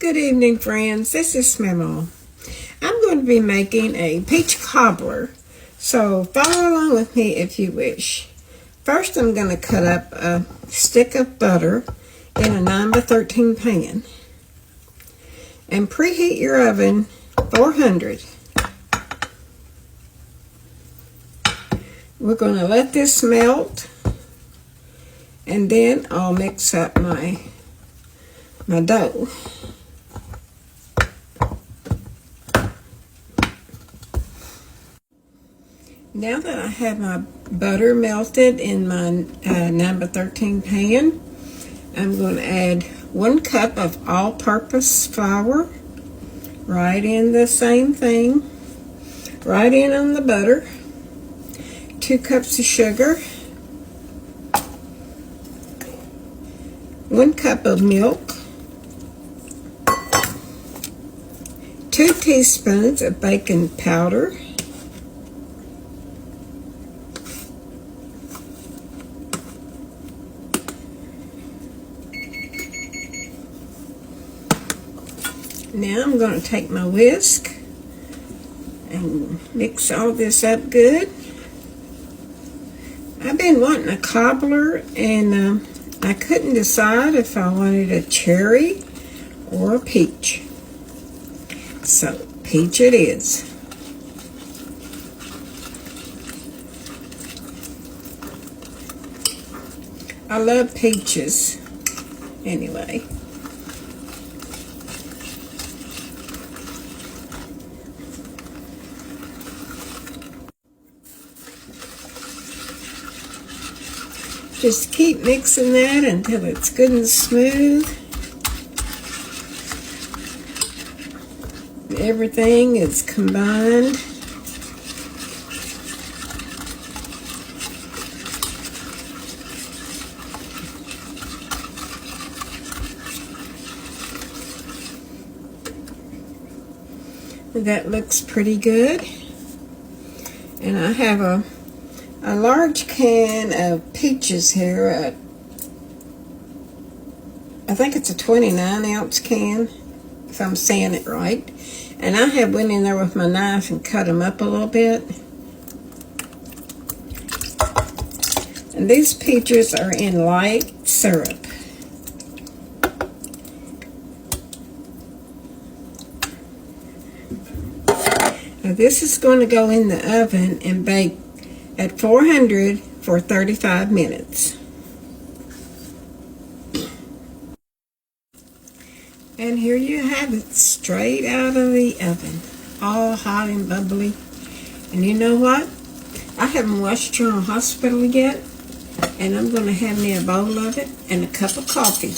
Good evening, friends. This is Mamaw. I'm going to be making a peach cobbler, so follow along with me if you wish. First, I'm going to cut up a stick of butter in a 9x13 pan and preheat your oven 400. We're going to let this melt, and then I'll mix up my dough. Now that I have my butter melted in my 9x13 pan, I'm going to add 1 cup of all-purpose flour, right in the same thing, right in on the butter, 2 cups of sugar, 1 cup of milk, 2 teaspoons of baking powder, now I'm going to take my whisk and mix all this up good. I've been wanting a cobbler, and I couldn't decide if I wanted a cherry or a peach. So, peach it is. I love peaches anyway. Just keep mixing that until it's good and smooth. Everything is combined. That looks pretty good. And I have a large can of peaches here. I think it's a 29-ounce can, if I'm saying it right. And I have went in there with my knife and cut them up a little bit. And these peaches are in light syrup. Now this is going to go in the oven and bake at 400 for 35 minutes. And here you have it, straight out of the oven, all hot and bubbly. And you know what? I haven't watched General Hospital yet, and I'm going to have me a bowl of it and a cup of coffee.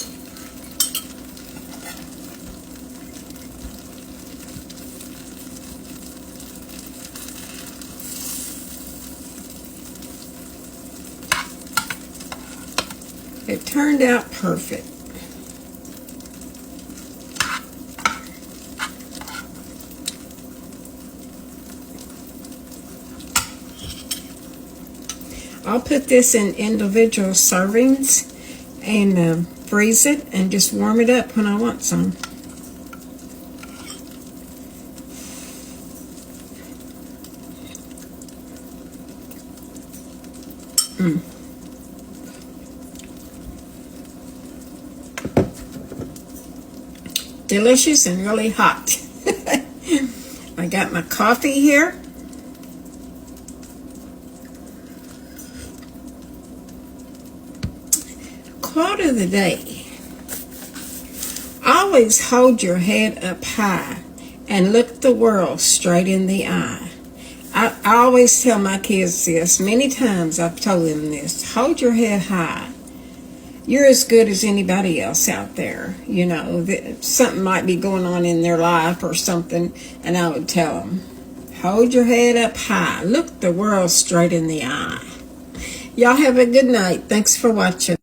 It turned out perfect. I'll put this in individual servings and freeze it and just warm it up when I want some. Delicious and really hot. I got my coffee here. Quote of the day: always hold your head up high and look the world straight in the eye. I always tell my kids this. Many times I've told them this. Hold your head high. You're as good as anybody else out there. You know, something might be going on in their life or something, and I would tell them, hold your head up high. Look the world straight in the eye. Y'all have a good night. Thanks for watching.